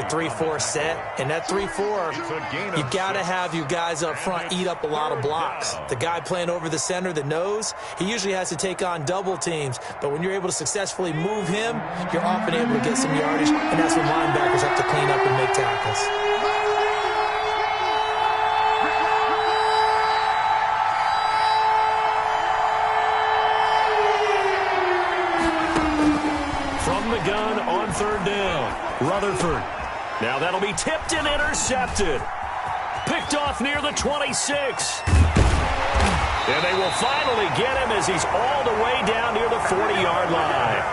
3-4 set. And that 3-4, you got to have your guys up front eat up a lot of blocks. The guy playing over the center that knows, he usually has to take on double teams. But when you're able to successfully move him, you're often able to get some yardage, and that's when linebackers have to clean up and make tackles. From the gun on third down, Rutherford. Now that'll be tipped and intercepted. Picked off near the 26. And they will finally get him as he's all the way down near the 40-yard line.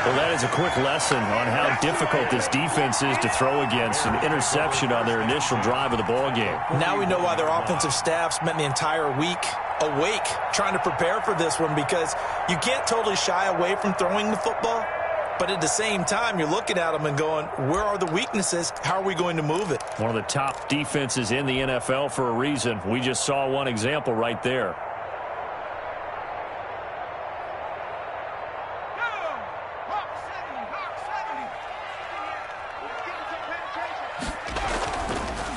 Well, that is a quick lesson on how difficult this defense is to throw against. An interception on their initial drive of the ballgame. Now we know why their offensive staff spent the entire week awake trying to prepare for this one, because you can't totally shy away from throwing the football. But at the same time, you're looking at them and going, where are the weaknesses? How are we going to move it? One of the top defenses in the NFL for a reason. We just saw one example right there.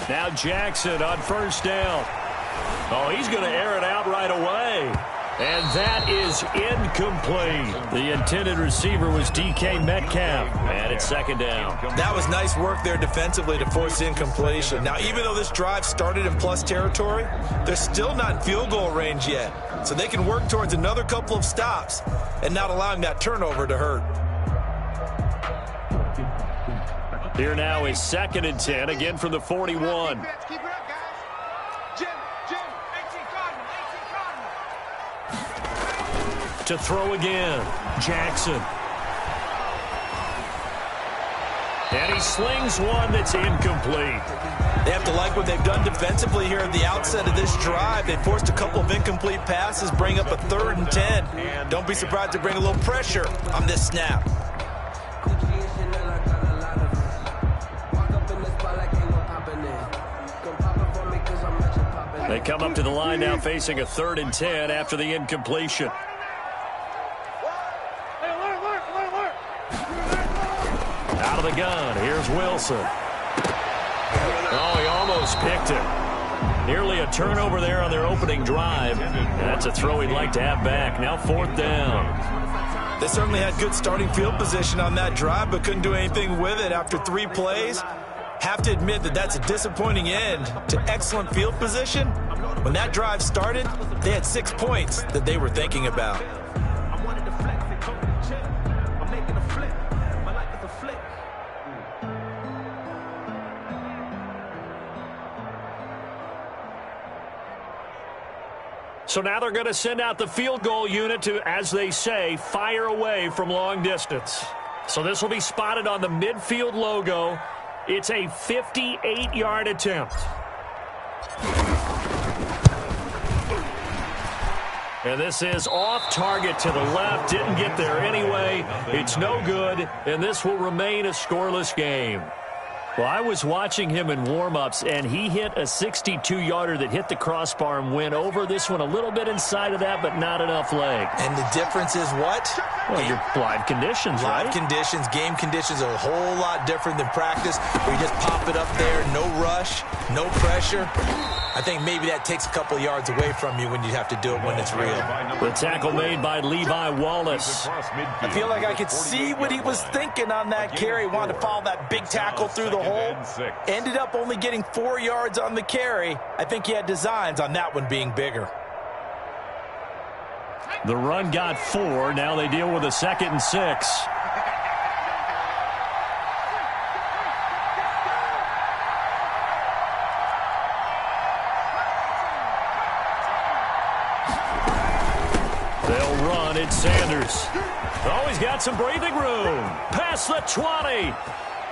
Now Jackson on first down. Oh, he's going to air it out right away. And that is incomplete. The intended receiver was DK Metcalf. And it's second down. That was nice work there defensively to force incompletion. Now, even though this drive started in plus territory, they're still not in field goal range yet. So they can work towards another couple of stops and not allowing that turnover to hurt. Here now is 2nd and 10, again from the 41. To throw again, Jackson. And he slings one that's incomplete. They have to like what they've done defensively here at the outset of this drive. They forced a couple of incomplete passes, bring up a 3rd and 10. Don't be surprised to bring a little pressure on this snap. They come up to the line now facing a 3rd and 10 after the incompletion. Out of the gun, here's Wilson. Oh, he almost picked it. Nearly a turnover there on their opening drive. That's a throw he'd like to have back. Now 4th down. They certainly had good starting field position on that drive, but couldn't do anything with it after 3 plays. Have to admit that that's a disappointing end to excellent field position. When that drive started, they had 6 points that they were thinking about. So now they're going to send out the field goal unit to, as they say, fire away from long distance. So this will be spotted on the midfield logo. It's a 58-yard attempt. And this is off target to the left. Didn't get there anyway. It's no good, and this will remain a scoreless game. Well, I was watching him in warm-ups, and he hit a 62-yarder that hit the crossbar and went over. This one a little bit inside of that, but not enough leg. And the difference is what? Well, your live conditions, right? Live conditions, game conditions are a whole lot different than practice, where you just pop it up there, no rush, no pressure. I think maybe that takes a couple of yards away from you when you have to do it when it's real. The tackle made by Levi Wallace. I feel like I could see what he was thinking on that carry. Wanted to follow that big tackle through the hole. Ended up only getting 4 yards on the carry. I think he had designs on that one being bigger. The run got 4. Now they deal with a 2nd and 6. They'll run. It's Sanders. Oh, he's got some breathing room. Past the 20.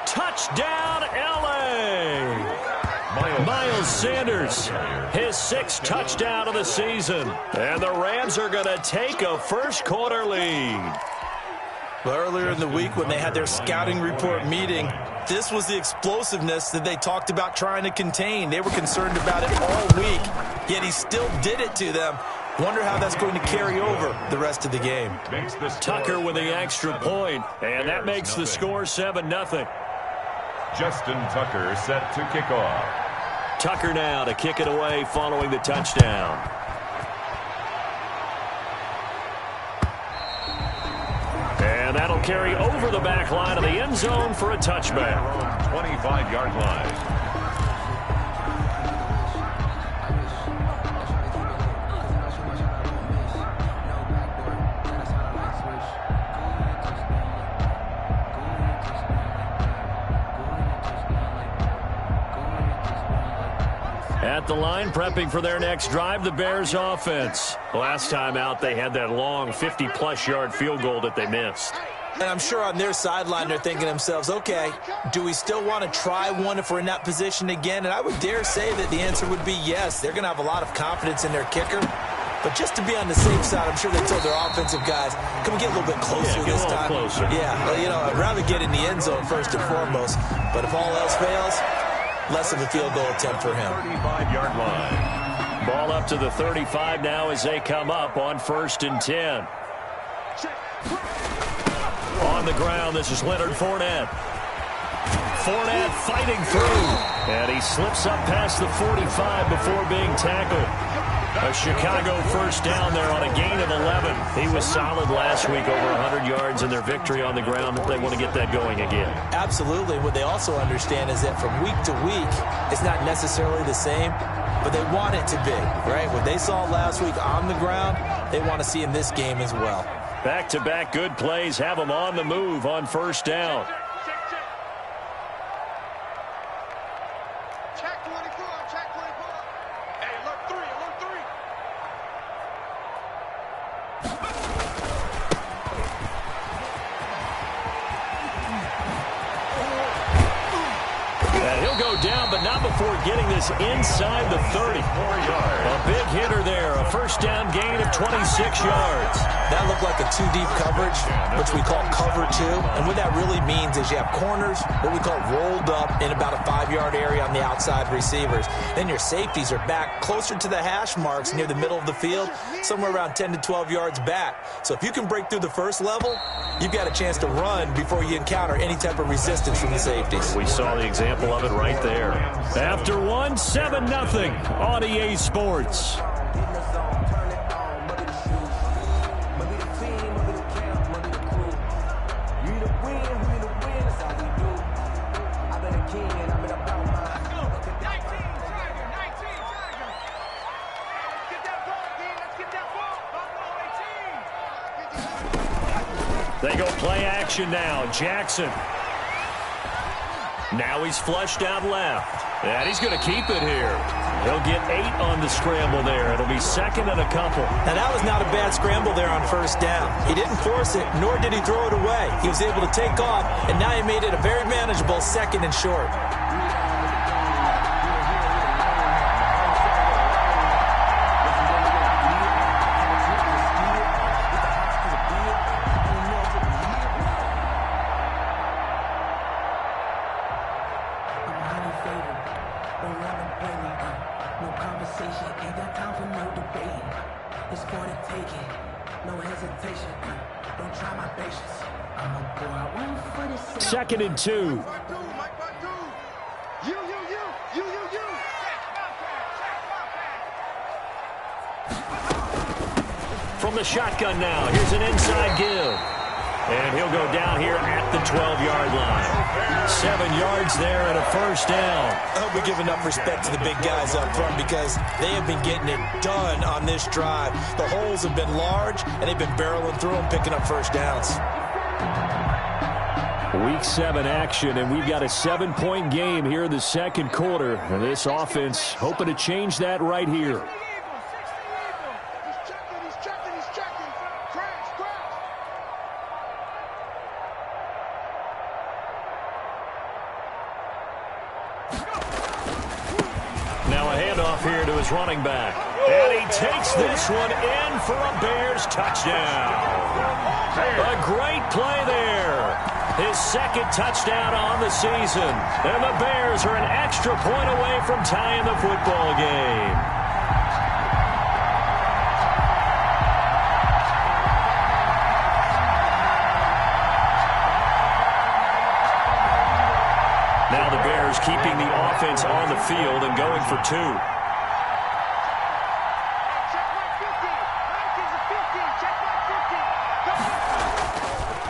Touchdown, L.A. Miles Sanders, his 6th touchdown of the season. And the Rams are going to take a first-quarter lead. Well, earlier in the week when they had their scouting report meeting, this was the explosiveness that they talked about trying to contain. They were concerned about it all week, yet he still did it to them. Wonder how that's going to carry over the rest of the game. Tucker with the extra point, and that makes the score 7-0. Justin Tucker set to kick off. Tucker now to kick it away following the touchdown. And that'll carry over the back line of the end zone for a touchback. 25-yard line. At the line, prepping for their next drive, the Bears offense. Last time out, they had that long 50-plus yard field goal that they missed. And I'm sure on their sideline, they're thinking to themselves, okay, do we still want to try one if we're in that position again? And I would dare say that the answer would be yes. They're going to have a lot of confidence in their kicker. But just to be on the safe side, I'm sure they told their offensive guys, can we get a little bit closer this time? Closer. Yeah, well, you know, I'd rather get in the end zone first and foremost. But if all else fails, less of a field goal attempt for him. 35-yard line. Ball up to the 35 now as they come up on 1st and 10. On the ground, this is Leonard Fournette. Fournette fighting through. And he slips up past the 45 before being tackled. A Chicago first down there on a gain of 11. He was solid last week, over 100 yards in their victory on the ground. They want to get that going again. Absolutely. What they also understand is that from week to week, it's not necessarily the same, but they want it to be, right? What they saw last week on the ground, they want to see in this game as well. Back-to-back good plays have them on the move on first down. Check 24, check 24. Hey, alert 3, alert 3. And he'll go down, but not before getting this inside the 30. A big hitter there, a first down gain of 26 yards. That looked like a two-deep coverage, which we call cover two. And what that really means is you have corners, what we call rolled up in about a 5-yard area on the outside receivers. Then your safeties are back closer to the hash marks near the middle of the field, somewhere around 10 to 12 yards back. So if you can break through the first level, you've got a chance to run before you encounter any type of resistance from the safeties. We saw the example of it right there. After 7-0 on EA Sports. They go play action now. Jackson. Now he's flushed out left. And he's going to keep it here. He'll get 8 on the scramble there. It'll be second and a couple. Now, that was not a bad scramble there on first down. He didn't force it, nor did he throw it away. He was able to take off, and now he made it a very manageable second and short. Second and 2. From the shotgun now, here's an inside give. And he'll go down here at the 12-yard line. 7 yards there and a first down. I hope we give enough respect to the big guys up front because they have been getting it done on this drive. The holes have been large, and they've been barreling through them, picking up first downs. Week 7 action, and we've got a 7-point game here in the second quarter. And this offense hoping to change that right here. Now a handoff here to his running back. And he takes this one in for a Bears touchdown. A great play there. His second touchdown on the season. And the Bears are an extra point away from tying the football game. Now Sounders keeping the offense on the field and going for two.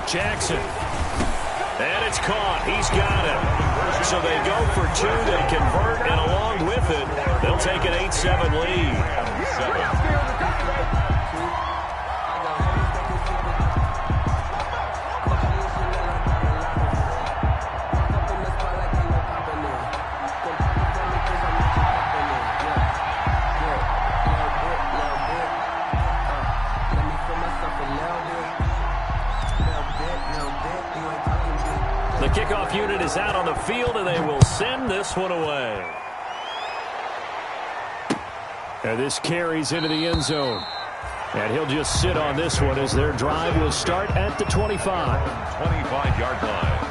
Jackson. And it's caught. He's got it. So they go for two. They convert, and along with it, they'll take an 8-7 lead. The kickoff unit is out on the field, and they will send this one away. And this carries into the end zone. And he'll just sit on this one as their drive will start at the 25. 25-yard line.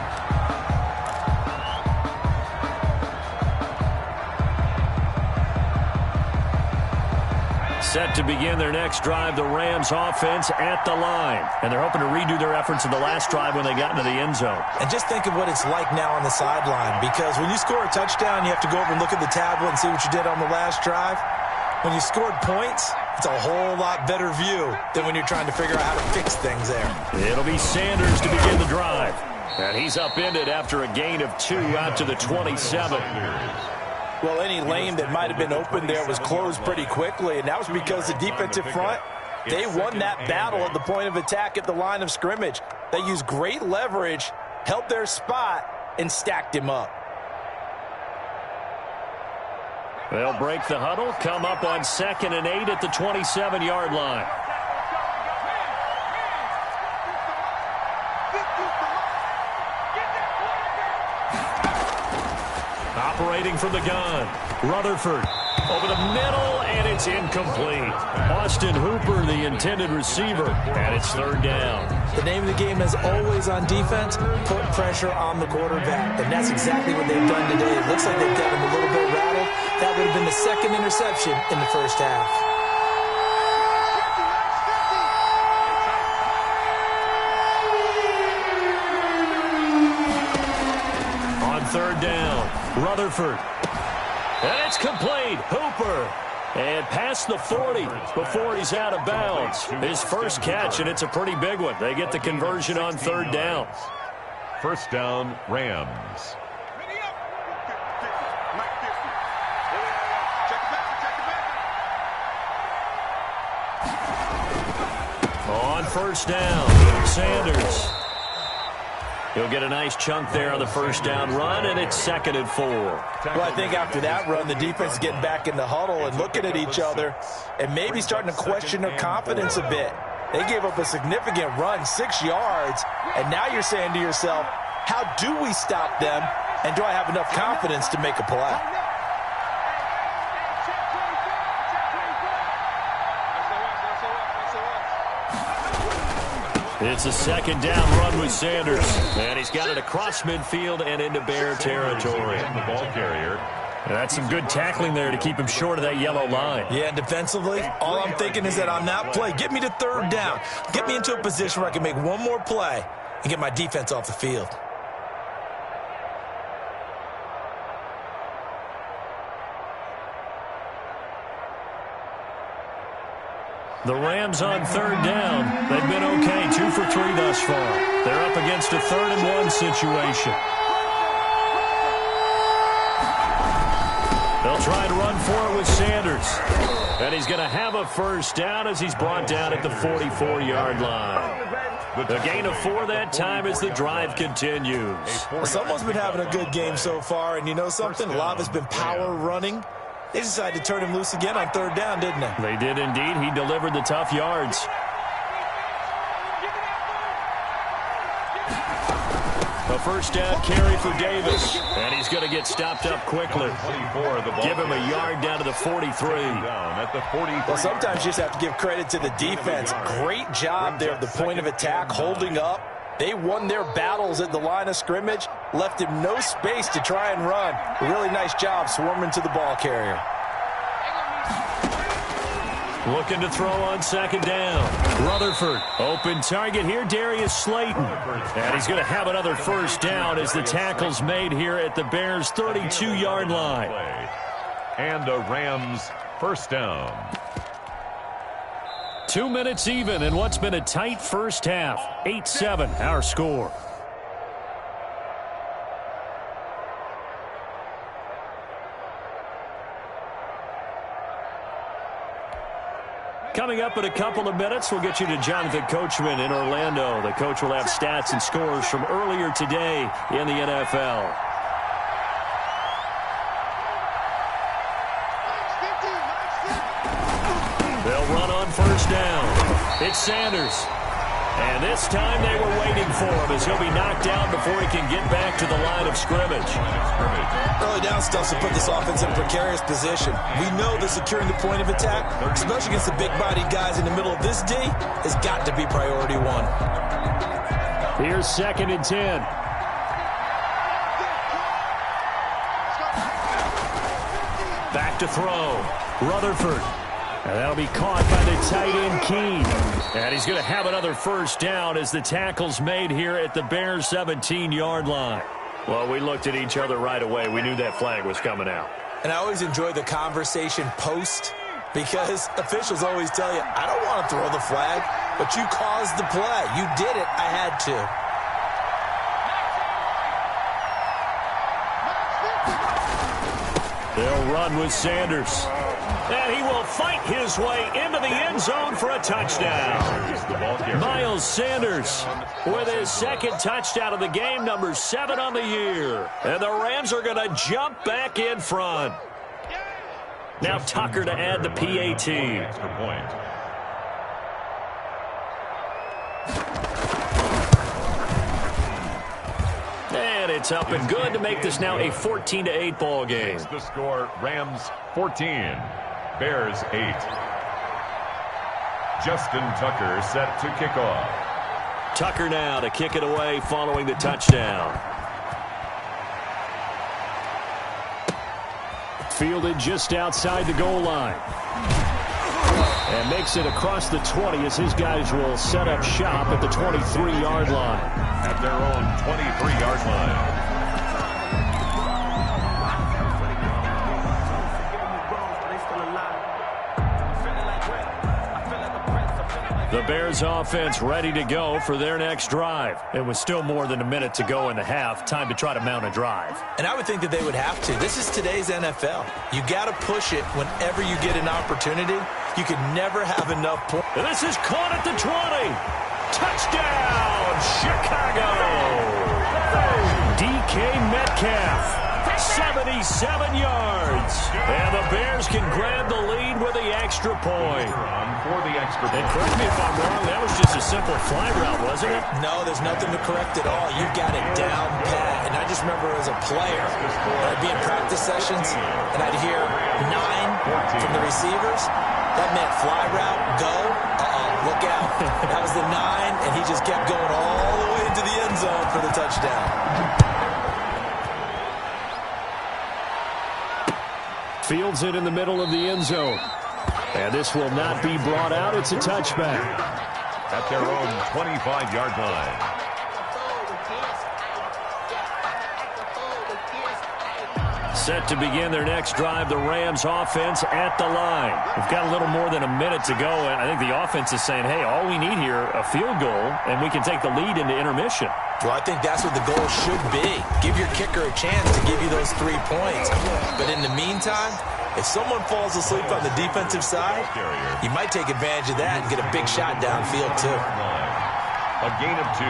Set to begin their next drive, the Rams offense at the line. And they're hoping to redo their efforts in the last drive when they got into the end zone. And just think of what it's like now on the sideline, because when you score a touchdown, you have to go over and look at the tablet and see what you did on the last drive. When you scored points, it's a whole lot better view than when you're trying to figure out how to fix things there. It'll be Sanders to begin the drive. And he's upended after a gain of 2 out to the 27. Well, any lane that might have been open there was closed pretty quickly, and that was because the defensive front, they won that battle at the point of attack at the line of scrimmage. They used great leverage, held their spot, and stacked him up. They'll break the huddle, come up on 2nd and 8 at the 27-yard line. Operating from the gun, Rutherford over the middle, and it's incomplete. Austin Hooper, the intended receiver, and it's 3rd down. The name of the game is always on defense, put pressure on the quarterback, and that's exactly what they've done today. It looks like they've got him a little bit rattled. That would have been the 2nd interception in the first half. On 3rd down, Rutherford. And it's complete. Hooper. And past the 40 before he's out of bounds. His first catch, and it's a pretty big one. They get the conversion on 3rd down. 1st down, Rams. On 1st down, Sanders. He'll get a nice chunk there on the 1st down run, and it's 2nd and 4. Well, I think after that run, the defense is getting back in the huddle and looking at each other and maybe starting to question their confidence a bit. They gave up a significant run, 6 yards, and now you're saying to yourself, how do we stop them, and do I have enough confidence to make a play? It's a 2nd down run with Sanders. And he's got it across midfield and into Bear territory. The ball carrier. And that's some good tackling there to keep him short of that yellow line. Yeah, and defensively, all I'm thinking is that on that play, get me to 3rd down. Get me into a position where I can make one more play and get my defense off the field. The Rams on 3rd down. They've been okay, 2 for 3 thus far. They're up against a 3rd and 1 situation. They'll try to run for it with Sanders. And he's going to have a 1st down as he's brought down at the 44-yard line. The gain of 4 that time as the drive continues. Well, someone's been having a good game so far, and you know something? A lot of it's been power running. They decided to turn him loose again on 3rd down, didn't they? They did indeed. He delivered the tough yards. A 1st down carry for Davis. And he's going to get stopped up quickly. Give him a yard down to the 43. Well, sometimes you just have to give credit to the defense. Great job there at the point of attack, holding up. They won their battles at the line of scrimmage, left him no space to try and run. A really nice job swarming to the ball carrier. Looking to throw on second down. Rutherford, open target here, Darius Slayton. And he's going to have another first down as the tackle's made here at the Bears' 32-yard line. And a Rams first down. 2 minutes even in what's been a tight first half. 8-7, our score. Coming up in a couple of minutes, we'll get you to Jonathan Coachman in Orlando. The coach will have stats and scores from earlier today in the NFL. They'll run on first down. It's Sanders. And this time they were waiting for him as he'll be knocked down before he can get back to the line of scrimmage. Early down stuff to put this offense in a precarious position. We know that securing the point of attack, especially against the big-bodied guys in the middle of this D, has got to be priority one. Here's 2nd and 10. Back to throw. Rutherford. And that'll be caught by the tight end, Keene. And he's going to have another first down as the tackle's made here at the Bears' 17-yard line. Well, we looked at each other right away. We knew that flag was coming out. And I always enjoy the conversation post because officials always tell you, I don't want to throw the flag, but you caused the play. You did it. I had to. They'll run with Sanders. And he will fight his way into the end zone for a touchdown. Miles Sanders with his 2nd touchdown of the game, number 7 on the year. And the Rams are going to jump back in front. Now Tucker to add the PAT. Extra point. And it's up and good to make this now a 14-8 ball game. The score, Rams 14. Bears 8. Justin Tucker set to kick off. Tucker now to kick it away following the touchdown. Fielded just outside the goal line. And makes it across the 20 as his guys will set up shop at the 23-yard line. At their own 23-yard line. The Bears offense ready to go for their next drive. It was still more than a minute to go in the half. Time to try to mount a drive. And I would think that they would have to. This is today's NFL. You got to push it whenever you get an opportunity. You can never have enough points. This is caught at the 20. Touchdown, Chicago. DK Metcalf. 77 yards. And the Bears can grab the lead with the extra point. And correct me if I'm wrong, that was just a simple fly route, wasn't it? No, there's nothing to correct at all. You've got it down pat. And I just remember as a player, I'd be in practice sessions, and I'd hear 9 from the receivers. That meant fly route, go. Look out. That was the 9, and he just kept going all the way into the end zone for the touchdown. Fields it in the middle of the end zone. And this will not be brought out. It's a touchback. At their own 25-yard line. Set to begin their next drive, the Rams offense at the line. We've got a little more than a minute to go, and I think the offense is saying, hey, all we need here, a field goal, and we can take the lead into intermission. Well, I think that's what the goal should be. Give your kicker a chance to give you those 3 points. But in the meantime, if someone falls asleep on the defensive side, you might take advantage of that and get a big shot downfield, too. A gain of 2.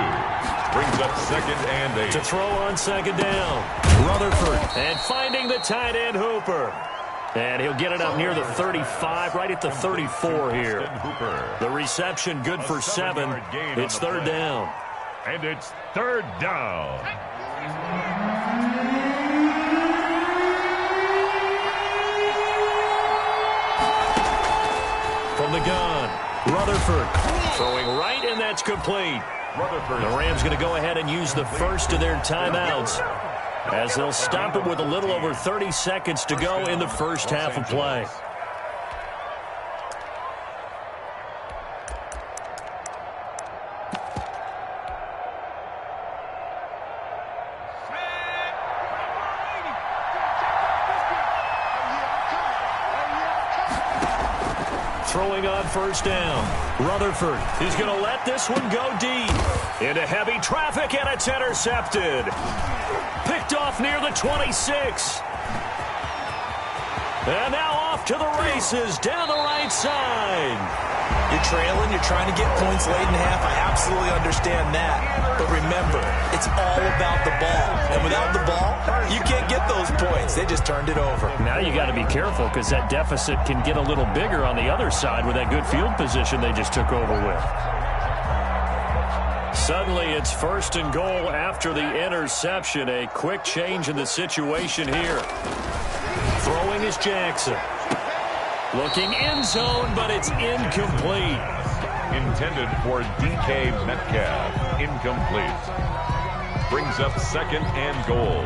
Brings up 2nd and 8. To throw on second down. Rutherford. And finding the tight end, Hooper. And he'll get it up near the 35, right at the 34 here. The reception good for 7. It's 3rd down. And it's 3rd down. From the gun, Rutherford throwing right, and that's complete. Rutherford. The Rams going to go ahead and use the first of their timeouts as they'll stop it with a little over 30 seconds to go in the first half of play. throwing on first down. Rutherford is going to let this one go deep. Into heavy traffic, and it's intercepted. Picked off near the 26. And now off to the races down the right side. You're trailing, you're trying to get points late in half. I absolutely understand that. But remember, it's all about the ball. And without the ball, you can't get those points. They just turned it over. Now you got to be careful because that deficit can get a little bigger on the other side with that good field position they just took over with. Suddenly it's 1st and goal after the interception. A quick change in the situation here. Throwing is Jackson. Looking end zone, but it's incomplete. Intended for DK Metcalf. Incomplete. Brings up 2nd and goal.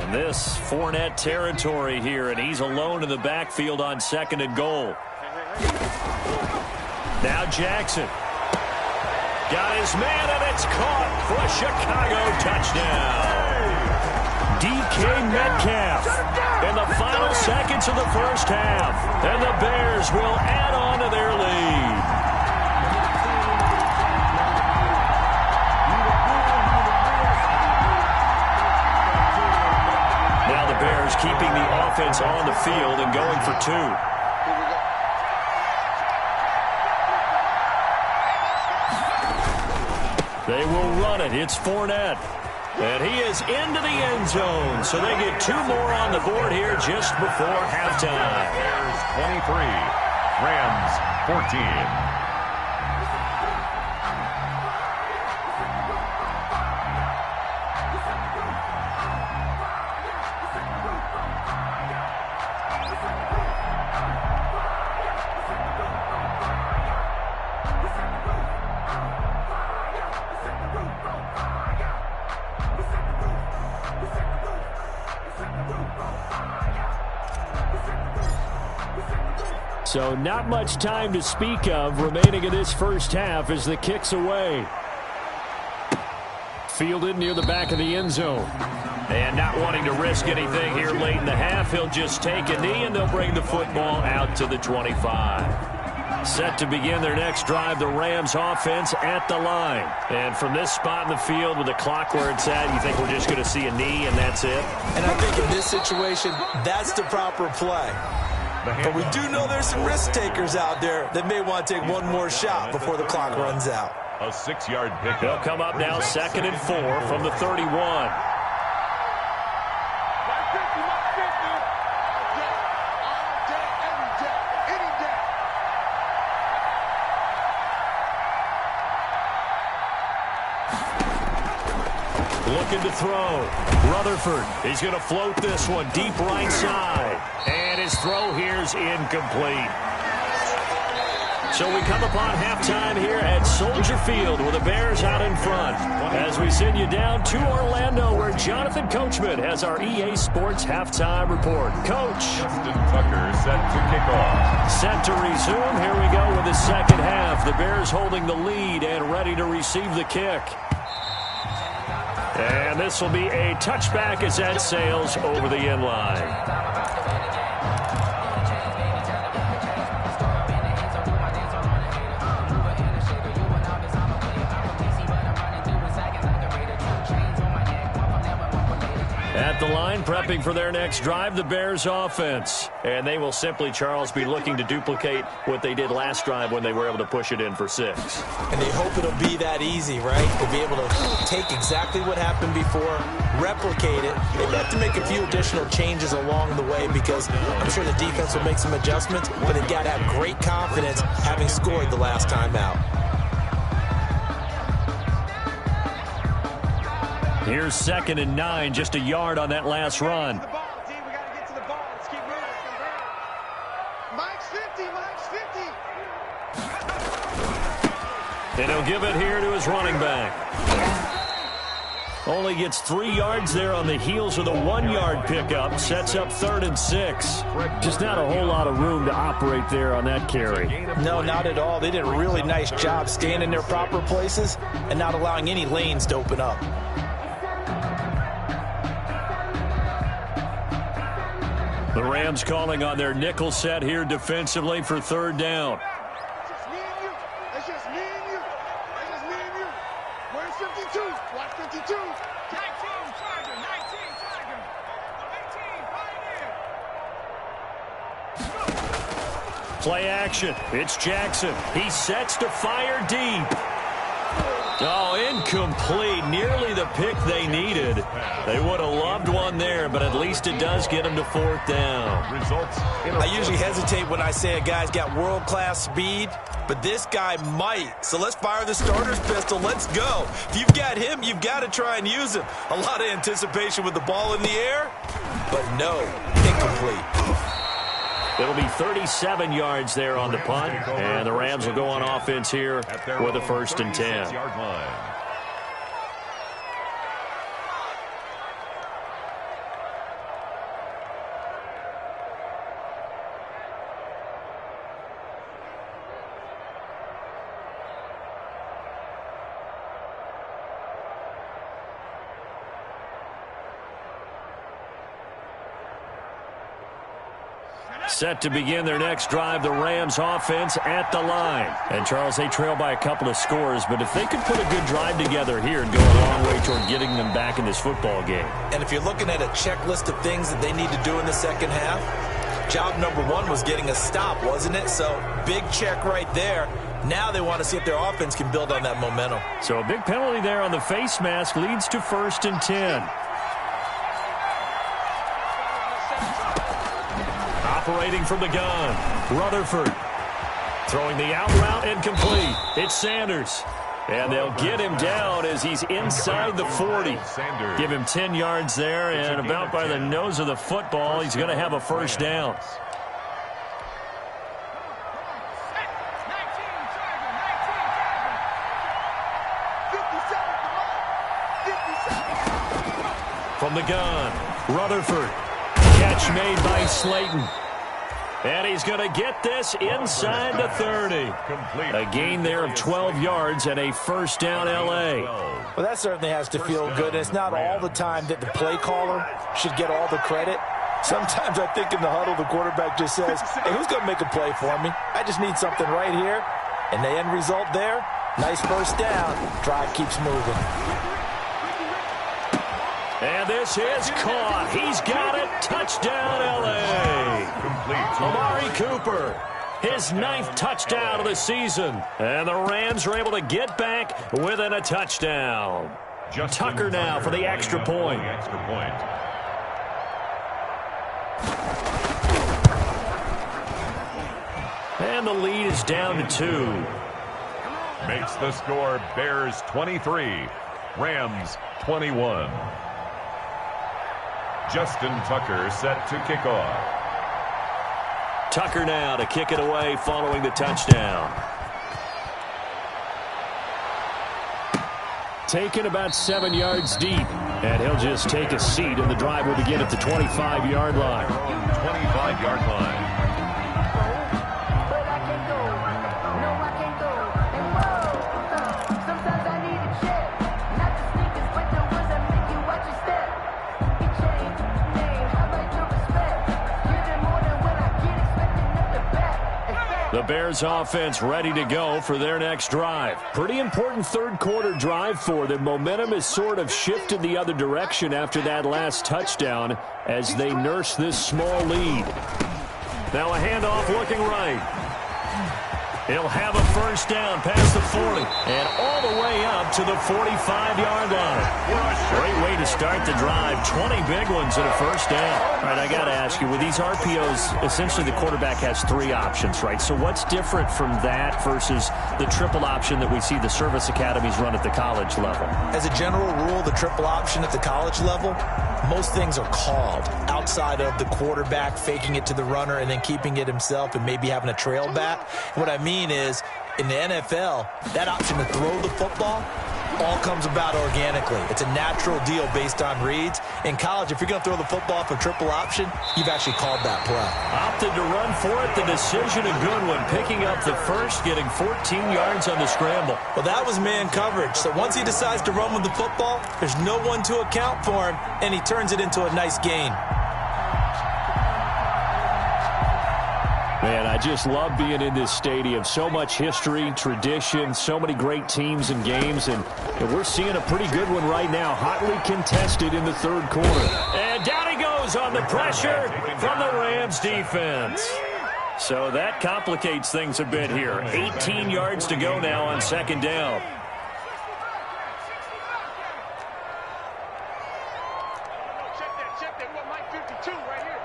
And this Fournette territory here, and he's alone in the backfield on 2nd and goal. Now Jackson. Got his man, and it's caught for a Chicago touchdown. DK Metcalf in the final seconds of the first half. And the Bears will add on to their lead. Now the Bears keeping the offense on the field and going for 2. They will run it. It's Fournette. And he is into the end zone. So they get 2 more on the board here just before halftime. Bears 23. Rams 14. So not much time to speak of remaining in this first half as the kick's away. Fielded near the back of the end zone. And not wanting to risk anything here late in the half, he'll just take a knee and they'll bring the football out to the 25. Set to begin their next drive, the Rams offense at the line. And from this spot in the field with the clock where it's at, you think we're just going to see a knee and that's it? And I think in this situation, that's the proper play. But we do know there's some risk takers out there that may want to take one more shot before the clock runs out. A 6-yard pickup. They'll come up now 2nd and 4 from the 31. Looking to throw. Rutherford, he's going to float this one deep right side. And his throw here is incomplete. So we come upon halftime here at Soldier Field with the Bears out in front. As we send you down to Orlando where Jonathan Coachman has our EA Sports halftime report. Coach. Justin Tucker set to kick off. Set to resume. Here we go with the second half. The Bears holding the lead and ready to receive the kick. And this will be a touchback as that sails over the end line. At the line, prepping for their next drive, the Bears offense. And they will simply, Charles, be looking to duplicate what they did last drive when they were able to push it in for 6. And they hope it'll be that easy, right? To be able to take exactly what happened before, replicate it. They have to make a few additional changes along the way because I'm sure the defense will make some adjustments, but they've got to have great confidence having scored the last time out. Here's 2nd and 9, just a yard on that last run. And he'll give it here to his running back. Only gets 3 yards there on the heels of the 1-yard pickup. Sets up 3rd and 6. Just not a whole lot of room to operate there on that carry. No, not at all. They did a really nice job staying in their proper places and not allowing any lanes to open up. The Rams calling on their nickel set here defensively for third down. It's just me and you. It's just me and you. It's just me and you. Where's 52? Watch 52. 19 Tiger. 19 Tiger. 18 Pioneer. Play action. It's Jackson. He sets to fire deep. Oh, incomplete. Nearly the pick they needed. They would have loved one there, but at least it does get them to fourth down. I usually hesitate when I say a guy's got world-class speed, but this guy might. So let's fire the starter's pistol. Let's go. If you've got him, you've got to try and use him. A lot of anticipation with the ball in the air, but no, incomplete. It'll be 37 yards there on the punt, and the Rams will go on offense here with a 1st and 10. Set to begin their next drive, the Rams offense at the line. And, Charles, they trail by a couple of scores, but if they could put a good drive together here and go a long way toward getting them back in this football game. And if you're looking at a checklist of things that they need to do in the second half, job number one was getting a stop, wasn't it? So, big check right there. Now they want to see if their offense can build on that momentum. So, a big penalty there on the face mask leads to 1st and 10. Operating from the gun, Rutherford. Throwing the out route incomplete. It's Sanders. And they'll get him down as he's inside the 40. Give him 10 yards there, and about by the nose of the football, he's going to have a 1st down. From the gun, Rutherford. Catch made by Slayton. And he's going to get this inside the 30. A gain there of 12 yards and a 1st down L.A. Well, that certainly has to feel good. And it's not all the time that the play caller should get all the credit. Sometimes I think in the huddle, the quarterback just says, hey, who's going to make a play for me? I just need something right here. And the end result there, nice 1st down. Drive keeps moving. And this is caught. He's got it. Touchdown, L.A. Amari Cooper, his 9th touchdown of the season. And the Rams are able to get back within a touchdown. Tucker now for the extra point. And the lead is down to 2. Makes the score Bears 23, Rams 21. Justin Tucker set to kick off. Tucker now to kick it away following the touchdown. Taken about 7 yards deep. And he'll just take a seat, and the drive will begin at the 25-yard line. 25-yard line. The Bears offense ready to go for their next drive. Pretty important 3rd quarter drive for them. Momentum has sort of shifted the other direction after that last touchdown as they nurse this small lead. Now a handoff looking right. He'll have a 1st down past the 40 and all the way up to the 45-yard line. Great way to start the drive. 20 big ones and a 1st down. All right, I got to ask you, with these RPOs, essentially the quarterback has 3 options, right? So what's different from that versus the triple option that we see the service academies run at the college level? As a general rule, the triple option at the college level, most things are called outside of the quarterback faking it to the runner and then keeping it himself and maybe having a trail back. What I mean is, in the NFL, that option to throw the football all comes about organically. It's a natural deal based on reads. In college, if you're going to throw the football for triple option, you've actually called that play. Opted to run for it. The decision a good one. Picking up the 1st, getting 14 yards on the scramble. Well, that was man coverage. So once he decides to run with the football, there's no one to account for him, and he turns it into a nice gain. Man, I just love being in this stadium. So much history, tradition, so many great teams and games, and we're seeing a pretty good one right now, hotly contested in the third quarter. And down he goes on the pressure from the Rams defense. So that complicates things a bit here. 18 yards to go now on second down. Check that. What, Mike 52 right here.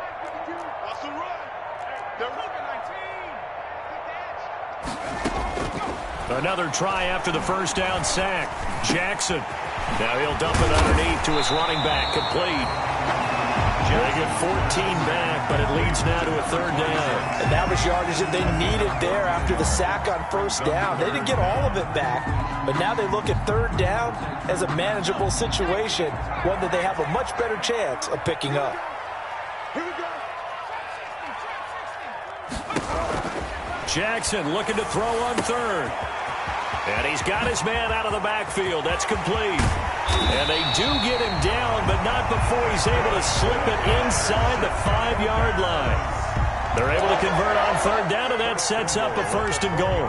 52. That's the run. They're looking 19. Another try after the first down sack. Jackson. Now he'll dump it underneath to his running back. Complete. They get 14 back, but it leads now to a third down. And that was yardage that they needed there after the sack on first down. They didn't get all of it back, but now they look at third down as a manageable situation, one that they have a much better chance of picking up. Here we go. Jackson looking to throw on third. And he's got his man out of the backfield. That's complete. And they do get him down, but not before he's able to slip it inside the 5-yard line. They're able to convert on third down, and that sets up a first and goal.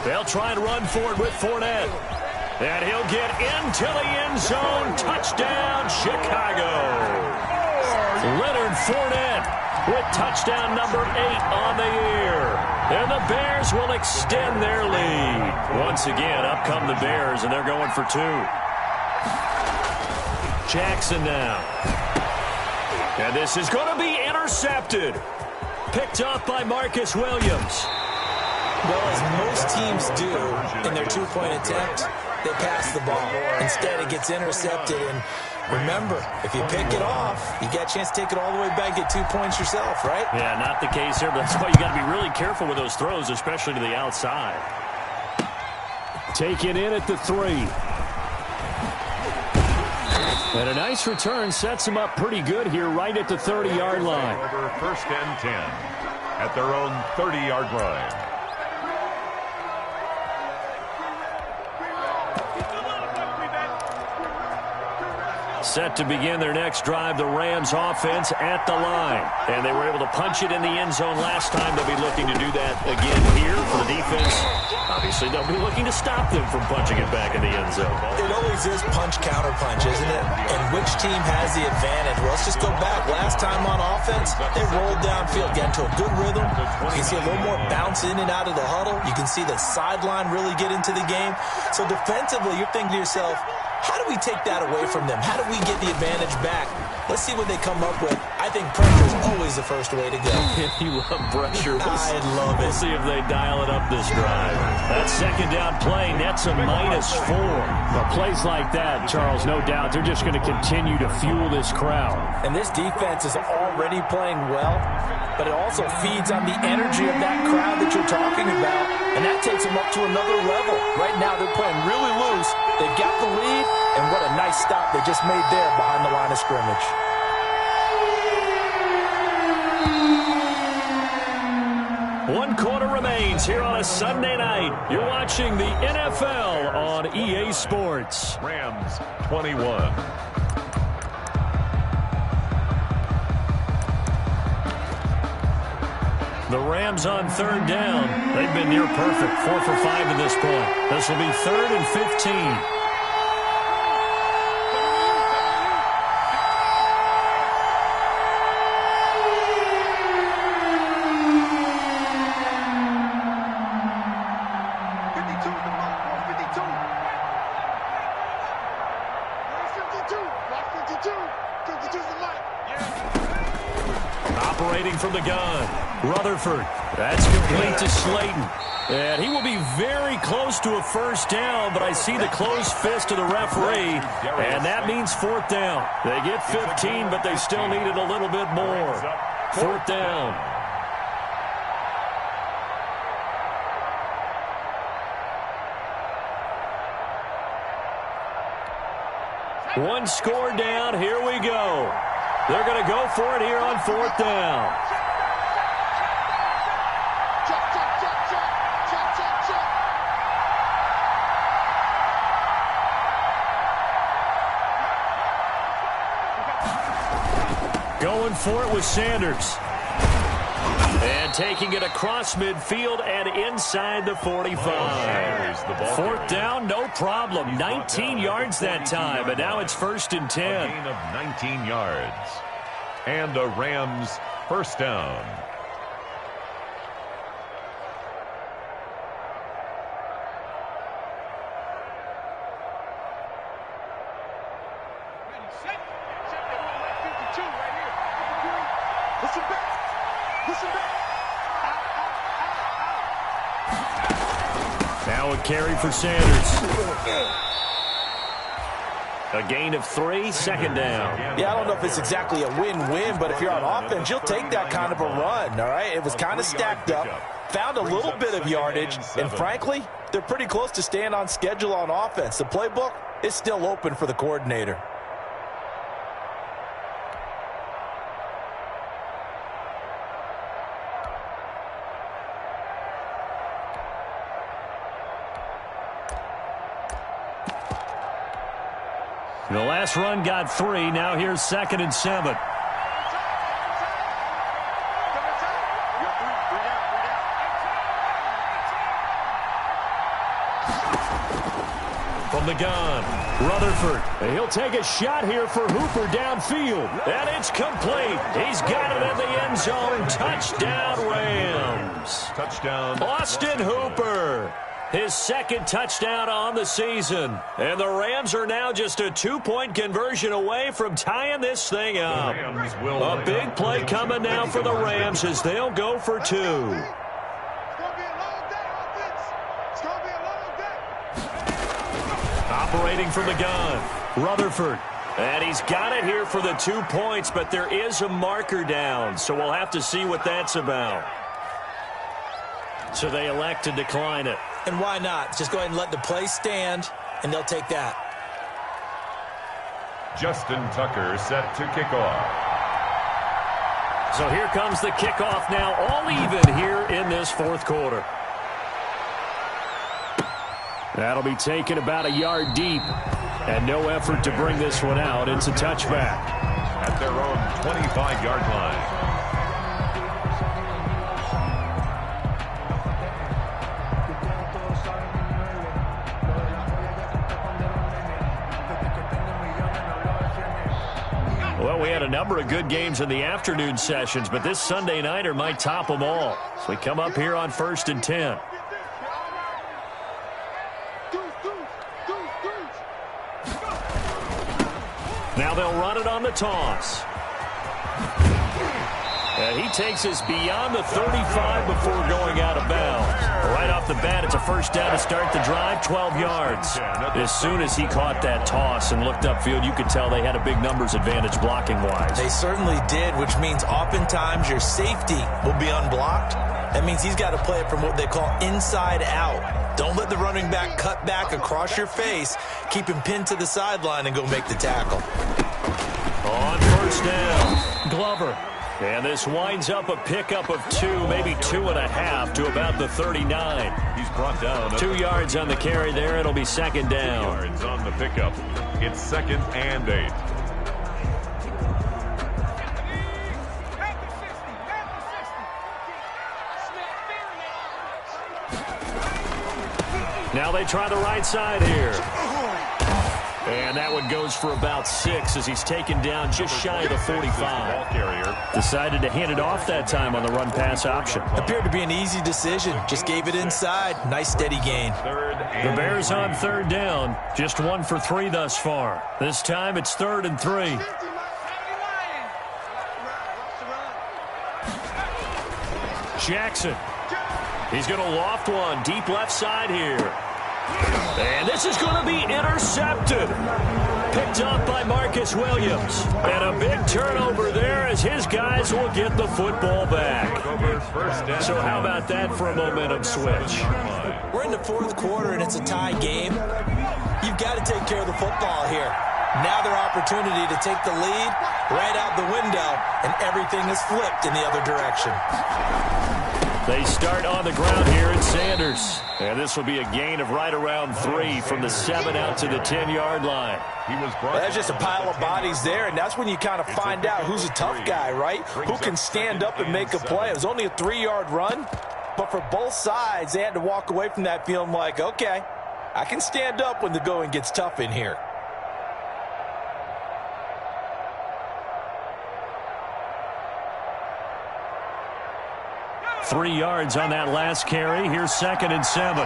They'll try and run forward with Fournette. And he'll get into the end zone. Touchdown, Chicago. Leonard Fournette with touchdown number 8 on the year. And the Bears will extend their lead. Once again, up come the Bears, and they're going for 2. Jackson now. And this is going to be intercepted. Picked off by Marcus Williams. Well, as most teams do in their two-point attempt, they pass the ball. Instead, it gets intercepted. And remember, if you pick it off, you got a chance to take it all the way back, get 2 points yourself, right? Yeah, not the case here, but that's why you got to be really careful with those throws, especially to the outside. Taken in at the 3. And a nice return sets him up pretty good here right at the 30-yard line. First and 10 at their own 30-yard line. Set to begin their next drive, the Rams offense at the line. And they were able to punch it in the end zone last time. They'll be looking to do that again here for the defense. Obviously, they'll be looking to stop them from punching it back in the end zone. It always is punch-counter-punch, isn't it? And which team has the advantage? Well, let's just go back. Last time on offense, they rolled downfield, get into a good rhythm. You can see a little more bounce in and out of the huddle. You can see the sideline really get into the game. So defensively, you're thinking to yourself, how do we take that away from them? How do we get the advantage back? Let's see what they come up with. I think pressure is always the first way to go. You love pressure. I love it. We'll see if they dial it up this drive. That second down play nets a -4. Well, plays like that, Charles, no doubt, they're just going to continue to fuel this crowd. And this defense is already playing well, but it also feeds on the energy of that crowd that you're talking about, and that takes them up to another level. Right now, they're playing really loose. They've got the lead, and what a nice stop they just made there behind the line of scrimmage. One quarter remains here on a Sunday night. You're watching the NFL on EA Sports. Rams 21. The Rams on third down. They've been near perfect, 4 for 5 to this point. This will be 3rd and 15. Operating from the gun, Rutherford. That's complete to Slayton. And he will be very close to a first down, but I see the closed fist of the referee, and that means 4th down. They get 15, but they still needed a little bit more. 4th down. One score down. Here we go. They're going to go for it here on 4th down. Going for it with Sanders. And taking it across midfield and inside the 45. 4th down, no problem. 19 yards that time, and now it's 1st and 10. A gain of 19 yards. And a Rams first down. Now a carry for Sanders. A gain of 3, 2nd down. Yeah, I don't know if it's exactly a win-win, but if you're on offense, you'll take that kind of a run, all right? It was kind of stacked up, found a little bit of yardage, and frankly, they're pretty close to staying on schedule on offense. The playbook is still open for the coordinator. The last run got 3. Now here's 2nd and 7. From the gun, Rutherford. He'll take a shot here for Hooper downfield. And it's complete. He's got it in the end zone. Touchdown, Rams. Touchdown. Austin Hooper. His 2nd touchdown on the season. And the Rams are now just a 2-point conversion away from tying this thing up. A big play coming now for the Rams as they'll go for 2. Operating from the gun, Rutherford. And he's got it here for the 2 points, but there is a marker down, so we'll have to see what that's about. So they elect to decline it. And why not? Just go ahead and let the play stand, and they'll take that. Justin Tucker set to kick off. So here comes the kickoff now, all even here in this 4th quarter. That'll be taken about a yard deep, and no effort to bring this one out. It's a touchback. At their own 25-yard line. Well, we had a number of good games in the afternoon sessions, but this Sunday nighter might top them all. So we come up here on 1st and 10. Now they'll run it on the toss. And he takes us beyond the 35 before going out of bounds. Right off the bat, it's a 1st down to start the drive, 12 yards. As soon as he caught that toss and looked upfield, you could tell they had a big numbers advantage blocking-wise. They certainly did, which means oftentimes your safety will be unblocked. That means he's got to play it from what they call inside out. Don't let the running back cut back across your face. Keep him pinned to the sideline and go make the tackle. On 1st down, Glover. And this winds up a pickup of 2, maybe 2.5 to about the 39. He's brought down 2 yards on the carry there. It'll be 2nd down. 2 yards on the pickup. It's 2nd and 8. Now they try the right side here. And that one goes for about 6 as he's taken down just shy of the 45. Decided to hand it off that time on the run-pass option. Appeared to be an easy decision. Just gave it inside. Nice steady gain. The Bears on 3rd down. Just 1 for 3 thus far. This time it's 3rd and 3. Jackson. He's going to loft one deep left side here. And this is going to be intercepted. Picked up by Marcus Williams. And a big turnover there as his guys will get the football back. So how about that for a momentum switch? We're in the 4th quarter and it's a tie game. You've got to take care of the football here. Now their opportunity to take the lead right out the window, and everything is flipped in the other direction. They start on the ground here at Sanders. And this will be a gain of right around 3 from the 7 out to the 10-yard line. Well, that's just a pile of bodies there, and that's when you kind of find out who's a tough guy, right? Who can stand up and make a play. It was only a 3-yard run, but for both sides, they had to walk away from that feeling like, okay, I can stand up when the going gets tough in here. Three yards on that last carry. Here's 2nd and 7.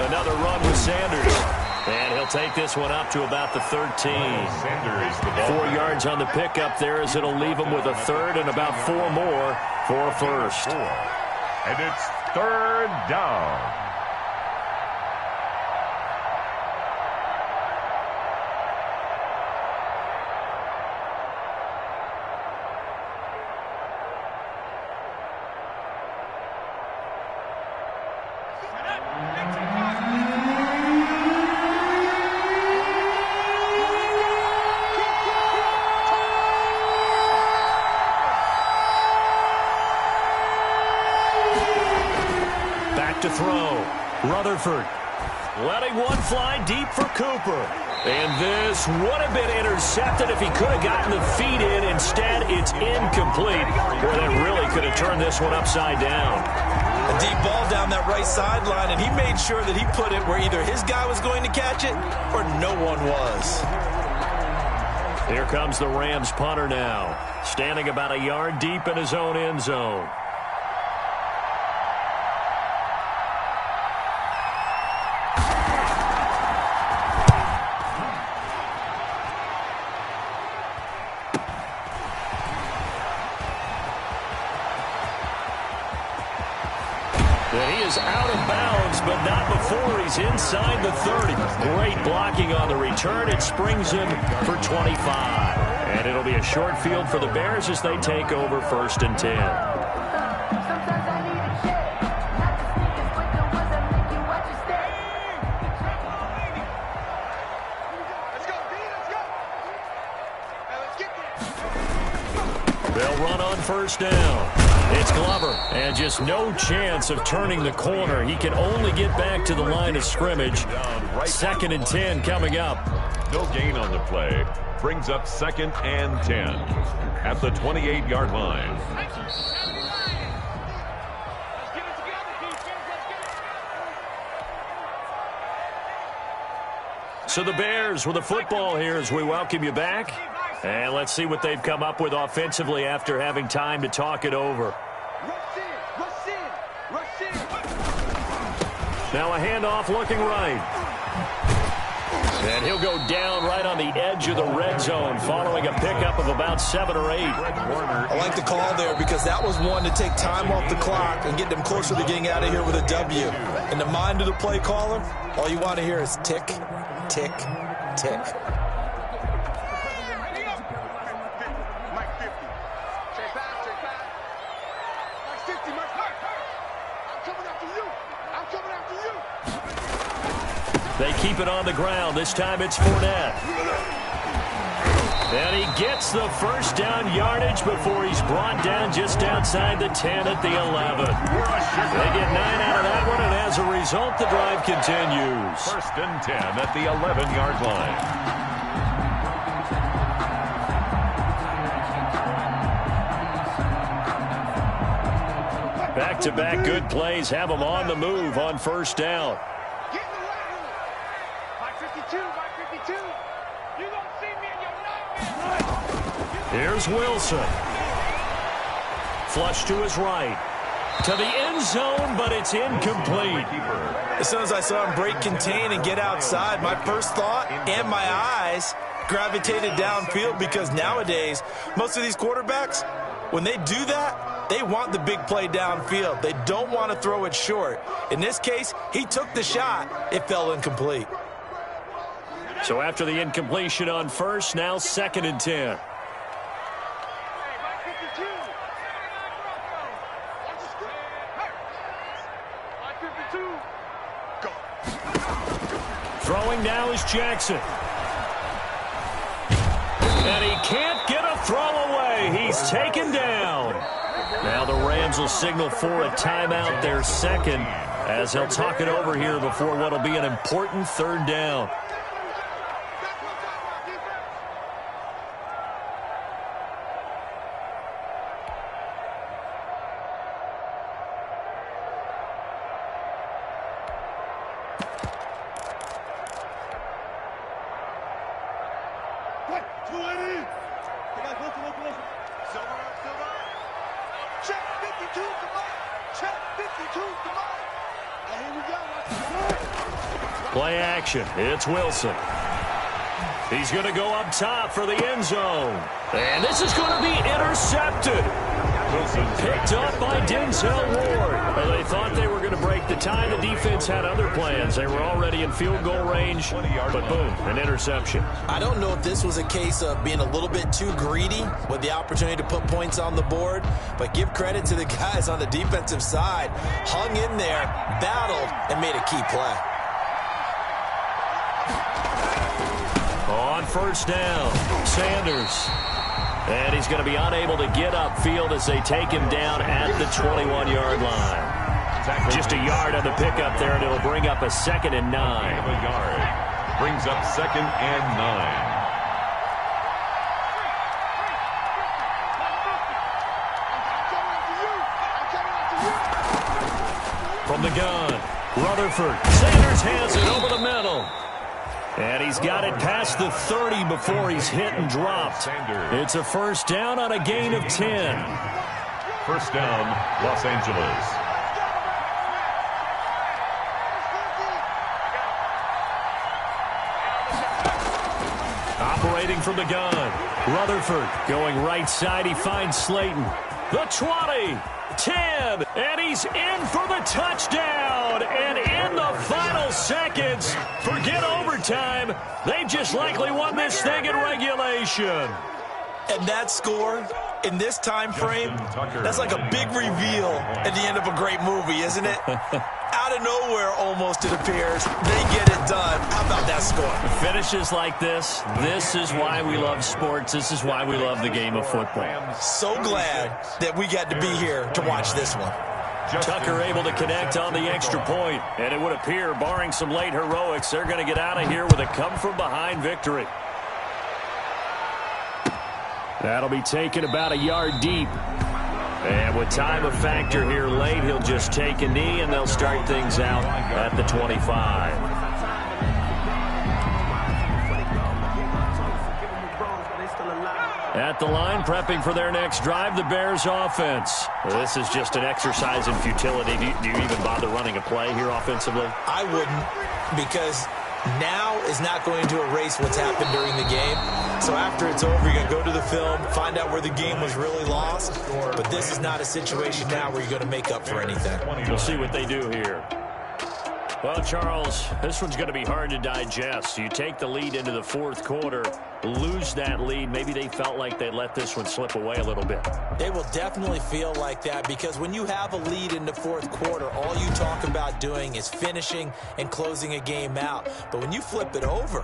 Another run with Sanders. And he'll take this one up to about the 13. 4 yards on the pickup there as it'll leave him with a 3rd and about 4 more for a 1st. And it's 3rd down. To throw. Rutherford letting one fly deep for Cooper. And this would have been intercepted if he could have gotten the feet in. Instead, it's incomplete. Boy, that really could have turned this one upside down. A deep ball down that right sideline, and he made sure that he put it where either his guy was going to catch it or no one was. Here comes the Rams punter now, standing about a yard deep in his own end zone. Out of bounds, but not before he's inside the 30. Great blocking on the return. It springs him for 25. And it'll be a short field for the Bears as they take over 1st and 10. They'll run on 1st down. It's Glover, and just no chance of turning the corner. He can only get back to the line of scrimmage. 2nd and 10 coming up. No gain on the play. Brings up 2nd and 10 at the 28-yard line. So the Bears with the football here as we welcome you back. And let's see what they've come up with offensively after having time to talk it over. Now a handoff looking right. And he'll go down right on the edge of the red zone following a pickup of about 7 or 8. I like the call there because that was one to take time off the clock and get them closer to getting out of here with a W. In the mind of the play caller, all you want to hear is tick, tick, tick. They keep it on the ground. This time it's Fournette. And he gets the 1st down yardage before he's brought down just outside the 10 at the 11. They get 9 out of that one, and as a result, the drive continues. 1st and 10 at the 11-yard line. Back-to-back good plays have them on the move on 1st down. Here's Wilson. Flush to his right. To the end zone, but it's incomplete. As soon as I saw him break contain and get outside, my first thought and my eyes gravitated downfield because nowadays, most of these quarterbacks, when they do that, they want the big play downfield. They don't want to throw it short. In this case, he took the shot. It fell incomplete. So after the incompletion on 1st, now 2nd and 10. Throwing now is Here's Jackson. And he can't get a throw away. He's taken down. Now the Rams will signal for a timeout, their second, as they'll talk it over here before what will be an important third down. Play action. It's Wilson. He's going to go up top for the end zone. And this is going to be intercepted. Picked up by Denzel Ward. They thought they were going to break the tie. The defense had other plans. They were already in field goal range, but boom, an interception. I don't know if this was a case of being a little bit too greedy with the opportunity to put points on the board, but give credit to the guys on the defensive side. Hung in there, battled, and made a key play. On first down, Sanders. And he's going to be unable to get upfield as they take him down at the 21-yard line. Just a yard on the pickup there, and it'll bring up a 2nd and 9. A yard. Brings up 2nd and 9. From the gun, Rutherford. Sanders has it over the middle. And he's got it past the 30 before he's hit and dropped. It's a first down on a gain of 10. First down, Los Angeles. Operating from the gun, Rutherford going right side. He finds Slayton. The 20, 10, and he's in for the touchdown. And in the final seconds, forget overtime, they've just likely won this thing in regulation. And that score, in this time frame, that's like a big reveal at the end of a great movie, isn't it? Out of nowhere, almost, it appears. They get it done. How about that score? Finishes like this is why we love sports. This is why we love the game of football. So glad that we got to be here to watch this one. Tucker able to connect on the extra point, and it would appear, barring some late heroics, they're going to get out of here with a come-from-behind victory. That'll be taken about a yard deep. And with time a factor here late, he'll just take a knee, and they'll start things out at the 25. At the line, prepping for their next drive, the Bears offense. This is just an exercise in futility. Do you even bother running a play here offensively? I wouldn't, because now is not going to erase what's happened during the game. So after it's over, you're going to go to the film, find out where the game was really lost. But this is not a situation now where you're going to make up for anything. We'll see what they do here. Well, Charles, this one's going to be hard to digest. You take the lead into the fourth quarter, lose that lead. Maybe they felt like they let this one slip away a little bit. They will definitely feel like that, because when you have a lead in the fourth quarter, all you talk about doing is finishing and closing a game out. But when you flip it over,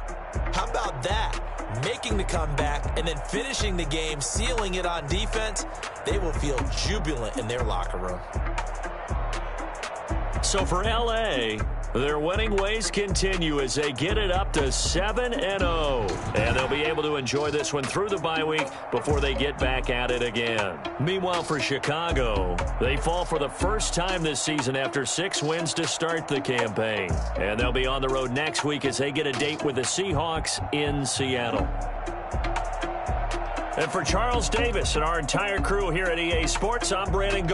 how about that? Making the comeback and then finishing the game, sealing it on defense, they will feel jubilant in their locker room. So for L.A., their winning ways continue as they get it up to 7-0. And they'll be able to enjoy this one through the bye week before they get back at it again. Meanwhile, for Chicago, they fall for the first time this season after 6 wins to start the campaign. And they'll be on the road next week as they get a date with the Seahawks in Seattle. And for Charles Davis and our entire crew here at EA Sports, I'm Brandon